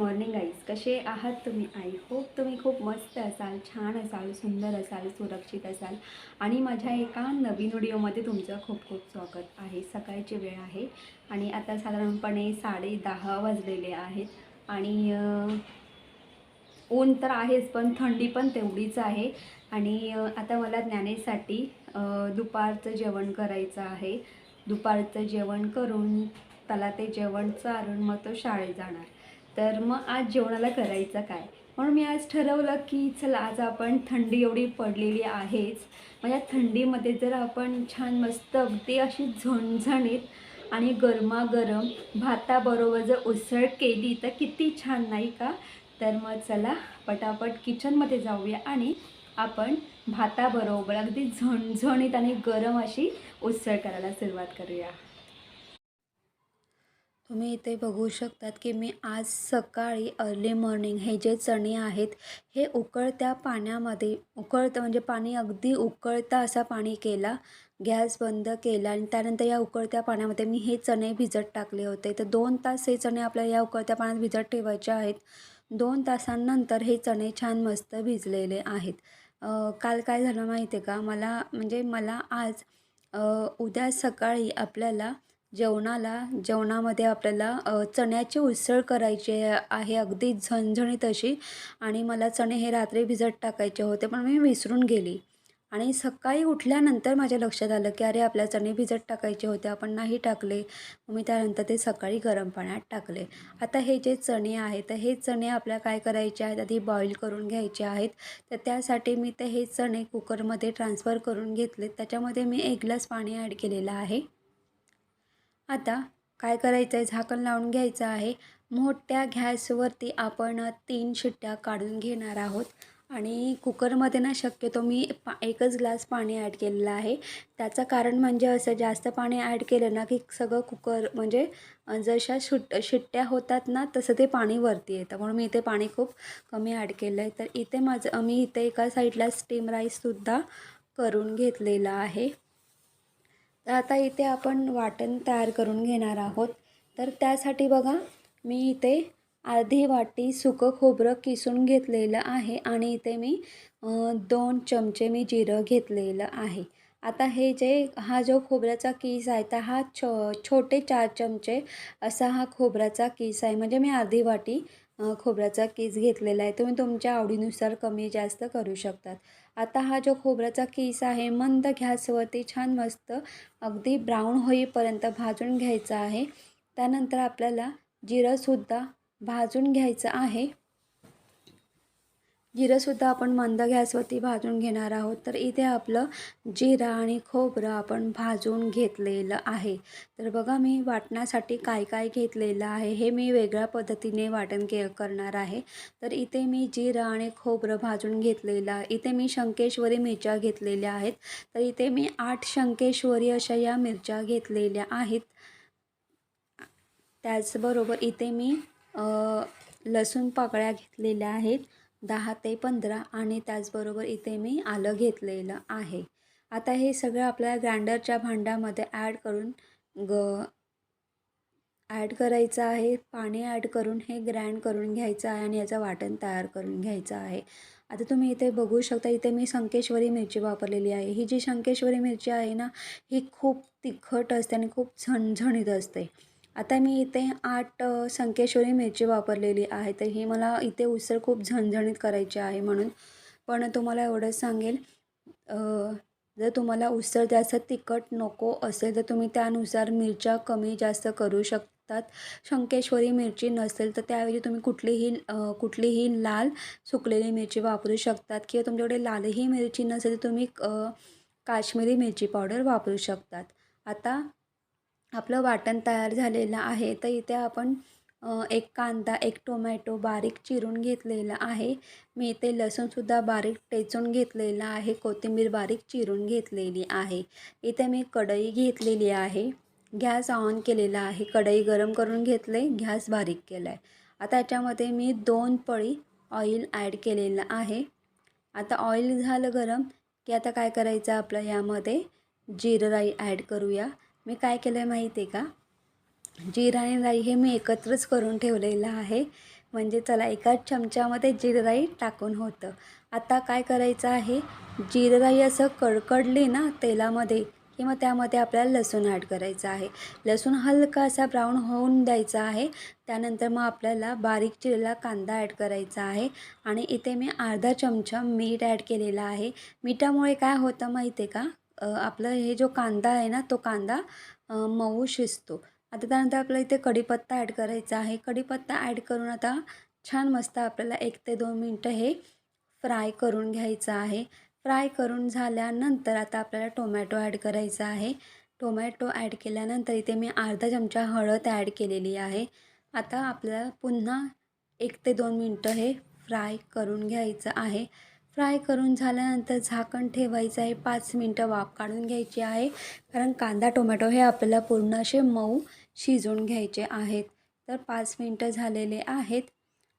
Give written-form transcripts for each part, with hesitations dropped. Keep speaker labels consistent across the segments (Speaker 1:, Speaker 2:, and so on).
Speaker 1: Morning guys, कसे आहात तुम्ही? आय होप तुम्ही खूप मस्त असाल, छान असाल, सुंदर असाल, सुरक्षित असाल. आणि माझ्या एका नवीन व्हिडिओमध्ये तुमचं खूप खूप स्वागत आहे. सकाळची वेळ आहे आणि आता साधारणपणे 10:30 वाजलेले आहेत आणि ऊन तर आहेच पण थंडी पण तेवढीच आहे. आणि आता मला ज्ञानेसाठी दुपारचं जेवण करायचं आहे. दुपारचं जेवण करून त्याला ते जेवण चारून मग तो शाळेत जाणार. तर मग आज जेवणाला करायचं काय, म्हणून मी आज ठरवलं की चला आज आपण, थंडी एवढी पडलेली आहेच, मग या थंडीमध्ये जर आपण छान मस्त अगदी अशी झणझणीत आणि गरमागरम भाताबरोबर जर उसळ केली तर किती छान, नाही का? तर मग चला पटापट किचनमध्ये जाऊया आणि आपण भाताबरोबर अगदी झणझणीत आणि गरम अशी उसळ करायला सुरुवात करूया. तुम्ही इथे बघू शकतात की मी आज सकाळी अर्ली मॉर्निंग हे जे चणे आहेत हे उकळत्या पाण्यामध्ये, उकळतं म्हणजे पाणी अगदी उकळता असा पाणी केला, गॅस बंद केला आणि त्यानंतर या उकळत्या पाण्यामध्ये मी हे चणे भिजत टाकले होते. तर 2 तास हे चणे आपल्याला या उकळत्या पाण्यात भिजत ठेवायचे आहेत. 2 तासांनंतर हे चणे छान मस्त भिजलेले आहेत. काल काय झालं माहिती आहे का, मला आज उद्या सकाळी आपल्याला जेवणामध्ये आपल्याला चण्याची उसळ करायची आहे, अगदी झणझणीत अशी. आणि मला चणे हे रात्री भिजत टाकायचे होते पण मी विसरून गेली आणि सकाळी उठल्यानंतर माझ्या लक्षात आलं की अरे आपल्या चणे भिजत टाकायचे होते, आपण नाही टाकले. मग मी त्यानंतर ते सकाळी गरम पाण्यात टाकले. आता हे जे चणे आहेत तर हे चणे आपल्याला काय करायचे आहेत, आधी बॉईल करून घ्यायचे आहेत. तर त्यासाठी मी ते हे चणे कुकरमध्ये ट्रान्सफर करून घेतले. त्याच्यामध्ये मी 1 ग्लास पाणी ॲड केलेलं आहे. आता काय करायचं आहे, झाकण लावून घ्यायचं आहे. मोठ्या गॅसवरती आपण 3 शिट्ट्या काढून घेणार आहोत. आणि कुकरमध्ये ना शक्यतो मी 1च ग्लास पाणी ॲड केलेलं आहे. त्याचं कारण म्हणजे असं, जास्त पाणी ॲड केलं ना की सगळं कुकर म्हणजे जशा शिट्ट्या होतात ना तसं ते पाणी वरती येतं, म्हणून मी इथे पाणी खूप कमी ॲड केलं आहे. तर इथे मी इथे एका साईडला स्टीम राईससुद्धा करून घेतलेला आहे. तर आता इथे आपण वाटण तयार करून घेणार आहोत. तर त्यासाठी बघा, मी इथे अर्धी वाटी सुकं खोबरं किसून घेतलेलं आहे आणि इथे मी 2 चमचे मी जिरं घेतलेलं आहे. आता हा जो खोबऱ्याचा कीस आहे तर हा छोटे 4 चमचे असा हा खोबऱ्याचा कीस आहे, म्हणजे मी अर्धी वाटी खोबऱ्याचा कीस घेतलेला आहे. तुम्ही तुमच्या आवडीनुसार कमी जास्त करू शकतात. आता हा जो खोबऱ्याचा कीस आहे मंद गॅसवरती छान मस्त अगदी ब्राऊन होईपर्यंत भाजून घ्यायचा आहे. त्यानंतर आपल्याला जिरंसुद्धा भाजून घ्यायचं आहे. जिरंसुद्धा आपण मंद गॅसवरती भाजून घेणार आहोत. तर इथे आपलं जिरं आणि खोबरं आपण भाजून घेतलेलं आहे. तर बघा, मी वाटण्यासाठी काय काय घेतलेलं आहे हे मी वेगळ्या पद्धतीने वाटण करणार आहे. तर इथे मी जिरं आणि खोबरं भाजून घेतलेलं आहे. इथे मी शंकेश्वरी मिरच्या घेतलेल्या आहेत. तर इथे मी 8 शंकेश्वरी अशा या मिरच्या घेतलेल्या आहेत. त्याचबरोबर इथे मी लसूण पाकळ्या घेतलेल्या आहेत 10 ते 15 आणि त्याचबरोबर इथे मी आलं घेतलेलं आहे. आता हे सगळं आपल्याला ग्राइंडरच्या भांड्यामध्ये ॲड करायचं आहे. पाणी ॲड करून हे ग्राइंड करून घ्यायचं आहे आणि याचं वाटण तयार करून घ्यायचं आहे. आता तुम्ही इथे बघू शकता, इथे मी शंकेश्वरी मिरची वापरलेली आहे. ही जी शंकेश्वरी मिरची आहे ना, ही खूप तिखट असते आणि खूप झणझणीत असते. आता मी इथे 8 शंकेश्वरी मिरची वापरलेली आहे. तर ही मला इथे उसळ खूप झणझणीत करायची आहे म्हणून. पण तुम्हाला एवढंच सांगेल, जर तुम्हाला उसळ जास्त तिखट नको असेल तर तुम्ही त्यानुसार मिरच्या कमी जास्त करू शकतात. शंकेश्वरी मिरची नसेल तर त्याऐवजी तुम्ही कुठलीही लाल सुकलेली मिरची वापरू शकतात किंवा तुमच्याकडे लालही मिरची नसेल तर तुम्ही काश्मीरी मिरची पावडर वापरू शकतात. आता आपलं वाटण तयार झालेलं आहे. तर इथे आपण एक कांदा, एक टोमॅटो बारीक चिरून घेतलेला आहे. मी इथे लसूणसुद्धा बारीक टेचून घेतलेला आहे. कोथिंबीर बारीक चिरून घेतलेली आहे. इथे मी कढई घेतलेली आहे. गॅस ऑन केलेला आहे. कढई गरम करून घेतले, गॅस बारीक केला आहे. आता याच्यामध्ये मी 2 पळी ऑइल ॲड केलेलं आहे. आता ऑइल झालं गरम की आता काय करायचं, आपलं यामध्ये जिरं राई ॲड करूया. मी काय केलं आहे माहिती आहे का, जिरा आणि राई हे मी एकत्रच करून ठेवलेलं आहे. म्हणजे चला एकाच चमच्यामध्ये जिरं राई टाकून होतं. आता काय करायचं आहे, जिरं राई असं कडकडली ना तेलामध्ये, की मग त्यामध्ये आपल्याला लसूण ॲड करायचा आहे. लसूण हलका असा ब्राऊन होऊन द्यायचा आहे. त्यानंतर मग आपल्याला बारीक चिरलेला कांदा ॲड करायचा आहे आणि इथे मी अर्धा चमचा मीठ ॲड केलेला आहे. मिठामुळे काय होतं माहिती आहे का, आपलं हे जो कांदा आहे ना, तो कांदा मऊ शिजतो. आता त्यानंतर आपल्याला इथे कढीपत्ता ॲड करायचा आहे. कढीपत्ता ॲड करून आता छान मस्त आपल्याला 1 ते 2 मिनटं हे फ्राय करून घ्यायचं आहे. फ्राय करून झाल्यानंतर आता आपल्याला टोमॅटो ॲड करायचा आहे. टोमॅटो ॲड केल्यानंतर इथे मी अर्धा चमचा हळद ॲड केलेली आहे. आता आपल्याला पुन्हा 1 ते 2 मिनटं हे फ्राय करून घ्यायचं आहे. फ्राय करून झाल्यानंतर झाकण ठेवायचं आहे. 5 मिनटं वाफ काढून घ्यायची आहे. कारण कांदा टोमॅटो हे आपल्याला पूर्ण असे मऊ शिजवून घ्यायचे आहेत. तर 5 मिनटं झालेले आहेत.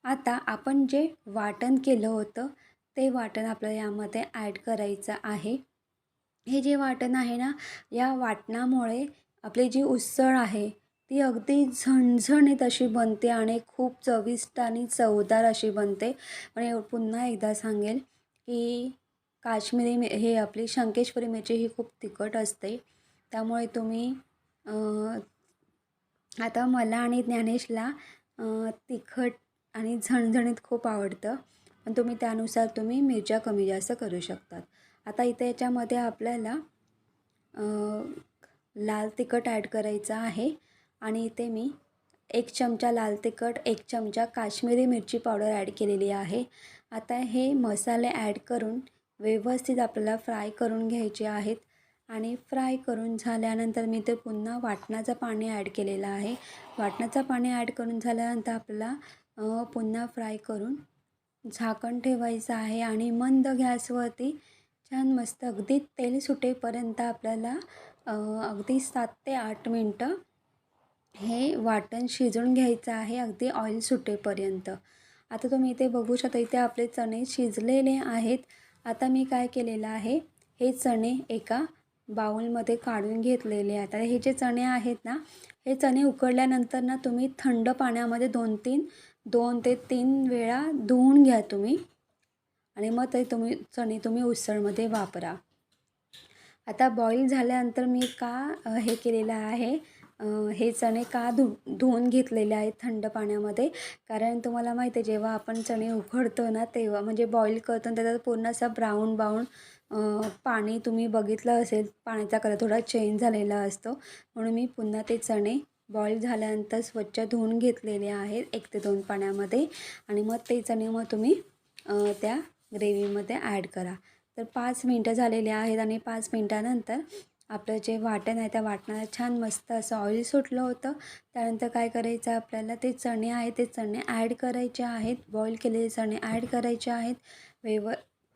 Speaker 1: आता आपण जे वाटण केलं होतं ते वाटण आपल्याला यामध्ये ॲड करायचं आहे. हे जे वाटण आहे ना, या वाटणामुळे आपली जी उसळ आहे ती अगदी झणझणीत अशी बनते आणि खूप चविष्ट आणि चवदार अशी बनते. आणि पुन्हा एकदा सांगेल की हे आपली शंकेश्वरी मिरची ही खूप तिखट असते. त्यामुळे तुम्ही आता मला आणि ज्ञानेशला तिखट आणि झणझणीत खूप आवडतं. पण त्यानुसार तुम्ही मिरच्या कमी जास्त करू शकतात. आता इथे याच्यामध्ये आपल्याला लाल तिखट ॲड करायचं आहे आणि इथे मी 1 चमचा लाल तिखट, 1 चमचा काश्मीरी मिरची पावडर ॲड केलेली आहे. आता हे मसाले ॲड करून व्यवस्थित आपल्याला फ्राय करून घ्यायचे आहेत. आणि फ्राय करून झाल्यानंतर मी ते पुन्हा वाटणाचं पाणी ॲड केलेलं आहे. वाटणाचं पाणी ॲड करून झाल्यानंतर आपल्याला पुन्हा फ्राय करून झाकण ठेवायचं आहे आणि मंद गॅसवरती छान मस्त अगदी तेल सुटेपर्यंत आपल्याला अगदी 7 ते 8 मिनटं हे वाटण शिजवून घ्यायचं आहे, अगदी ऑइल सुटेपर्यंत. आता तुम्ही इथे बघू शकता, इथे आपले चणे शिजलेले आहेत. आता मी काय केलेलं आहे, हे चणे एका बाउलमध्ये काढून घेतलेले आहेत. आता हे जे चणे आहेत ना, हे चणे उकडल्यानंतर ना तुम्ही थंड पाण्यामध्ये 2 ते 3 वेळा धुवून घ्या तुम्ही आणि मग ते चणे तुम्ही उसळमध्ये वापरा. आता बॉईल झाल्यानंतर मी हे केलेलं आहे, हे चणे धुवून घेतलेले आहेत थंड पाण्यामध्ये. कारण तुम्हाला माहिती आहे, जेव्हा आपण चणे उकडतो ना तेव्हा म्हणजे बॉईल करतो त्याचा पूर्ण असा ब्राऊन पाणी तुम्ही बघितलं असेल, पाण्याचा कलर थोडा चेंज झालेला असतो. म्हणून मी पुन्हा ते चणे बॉईल झाल्यानंतर स्वच्छ धुवून घेतलेले आहेत 1 ते 2 पाण्यामध्ये आणि मग ते चणे तुम्ही त्या ग्रेव्हीमध्ये ॲड करा. तर 5 मिनटं झालेले आहेत आणि 5 मिनटानंतर आपलं जे वाटण आहे त्या वाटणाला छान मस्त असं ऑइल सुटलं होतं. त्यानंतर काय करायचं, आपल्याला ते चणे ॲड करायचे आहेत. बॉईल केलेले चणे ॲड करायचे आहेत.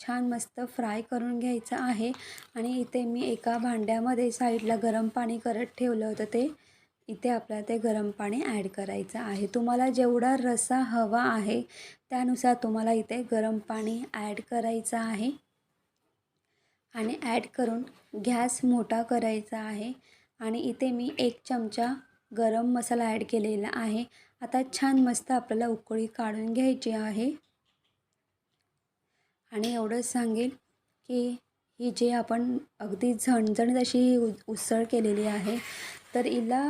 Speaker 1: छान मस्त फ्राय करून घ्यायचं आहे. आणि इथे मी एका भांड्यामध्ये साईडला गरम पाणी करत ठेवलं होतं, इथे आपल्याला ते गरम पाणी ॲड करायचं आहे. तुम्हाला जेवढा रस्सा हवा आहे त्यानुसार तुम्हाला इथे गरम पाणी ॲड करायचं आहे. आणि ॲड करून गॅस मोठा करायचा आहे. आणि इथे मी 1 चमचा गरम मसाला ॲड केलेला आहे. आता छान मस्त आपल्याला उकळी काढून घ्यायची आहे. आणि एवढंच सांगेल की ही जे आपण अगदी झणझणीत अशी उसळ केलेली आहे, तर हिला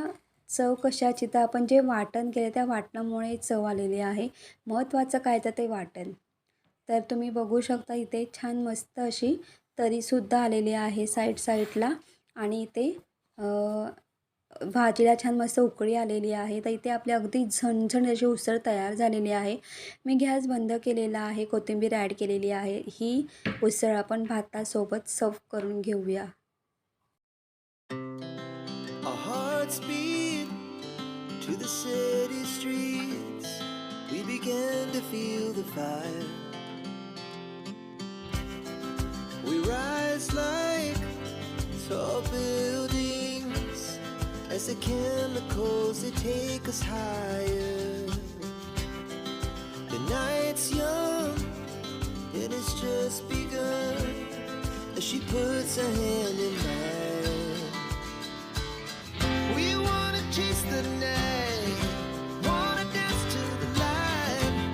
Speaker 1: चव कशाची, तर आपण जे वाटण केलं त्या वाटणामुळे चव आलेली आहे. महत्त्वाचं काय तर ते वाटण. तर तुम्ही बघू शकता इथे छान मस्त अशी तरीसुद्धा आलेली आहे साईडला. आणि इथे भाजीला छान मस्त उकळी आलेली आहे. तर इथे आपली अगदी झणझण अशी उसळ तयार झालेली आहे. मी गॅस बंद केलेला आहे, कोथिंबीर ॲड केलेली आहे. ही उसळ आपण भातासोबत सर्व करून घेऊया.
Speaker 2: Our hearts beat to the city streets. We began to feel the fire. We rise like tall buildings as the chemicals they take us higher. The night's young and it's just begun as she puts her hand in mine. We wanna chase the night, wanna dance to the light.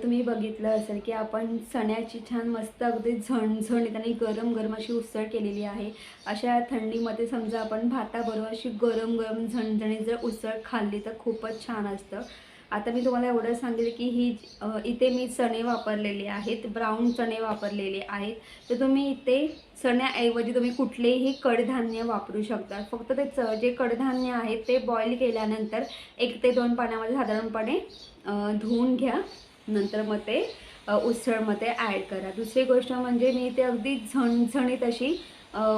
Speaker 1: तुम्ही बघितलं असेल की आपण चण्याची छान मस्त अगदी झणझणीत आणि गरम गरम अशी उसळ केलेली आहे. अशा थंडीमध्ये समजा आपण भाताबरोबर अशी गरम गरम झणझणीत जर उसळ खाल्ली तर खूपच छान असतं. आता मी तुम्हाला एवढं सांगेल की इथे मी चणे वापरलेले आहेत, ब्राऊन चणे वापरलेले आहेत. तर तुम्ही इथे चण्याऐवजी तुम्ही कुठलेही कडधान्य वापरू शकता. फक्त ते जे कडधान्य आहेत ते बॉईल केल्यानंतर 1 ते 2 पाण्यामध्ये साधारणपणे धुवून घ्या. नंतर मग ते उसळमध्ये ॲड करा. दुसरी गोष्ट म्हणजे मी इथे अगदी झणझणीत अशी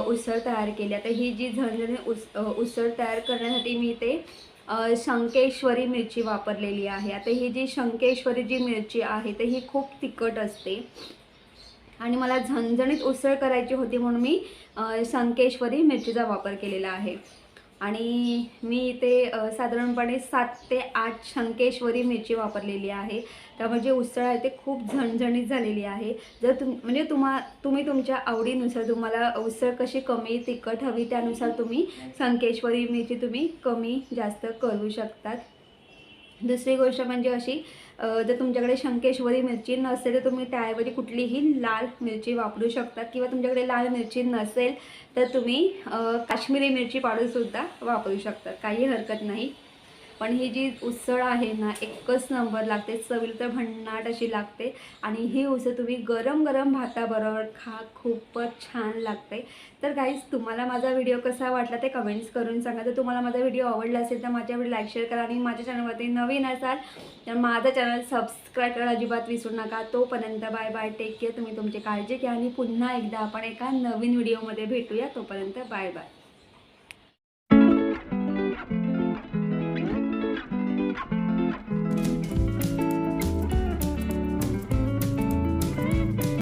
Speaker 1: उसळ तयार केली. आता ही जी झणझणीत उसळ तयार करण्यासाठी मी इथे शंकेश्वरी मिरची वापरलेली आहे. आता ही जी शंकेश्वरी जी मिरची आहे तर ही खूप तिखट असते आणि मला झणझणीत उसळ करायची होती म्हणून मी शंकेश्वरी मिरचीचा वापर केलेला आहे. आणि मी इथे साधारणपणे 7 ते 8 शंकेश्वरी मिरची वापरलेली आहे. त्यामुळे जी उसळ आहे ते खूप झणझणीत झालेली आहे. जर म्हणजे तुम्ही तुमच्या आवडीनुसार तुम्हाला उसळ कशी कमी तिखट हवी त्यानुसार तुम्ही शंकेश्वरी मिरची तुम्ही कमी जास्त करू शकतात. दुसरी गोष्ट म्हणजे अशी जर तुमच्याकडे शंकेश्वरी मिरची नसेल तर तुम्ही त्याऐवजी कुठलीही लाल मिरची वापरू शकता किंवा तुमच्याकडे लाल मिरची नसेल तर तुम्ही काश्मीरी मिरची पावडरसुद्धा वापरू शकता, काही हरकत नाही. पण ही जी उसळ आहे ना एकच नंबर लागते, चवीला तर भन्नाट अशी लागते. आणि ही उसळ तुम्ही गरम गरम भाताबरोबर खा, खूपच छान लागते. तर गाईज तुम्हाला माझा व्हिडिओ कसा वाटला ते कमेंट्स करून सांगा. जर तुम्हाला माझा व्हिडिओ आवडला असेल तर माझ्या व्हिडिओ लाईक शेअर करा आणि माझ्या चॅनलवरती नवीन असाल तर माझं चॅनल सबस्क्राईब करायला अजिबात विसरू नका. तोपर्यंत बाय बाय, टेक केअर. तुम्ही तुमची काळजी घ्या आणि पुन्हा एकदा आपण एका नवीन व्हिडिओमध्ये भेटूया. तोपर्यंत बाय बाय.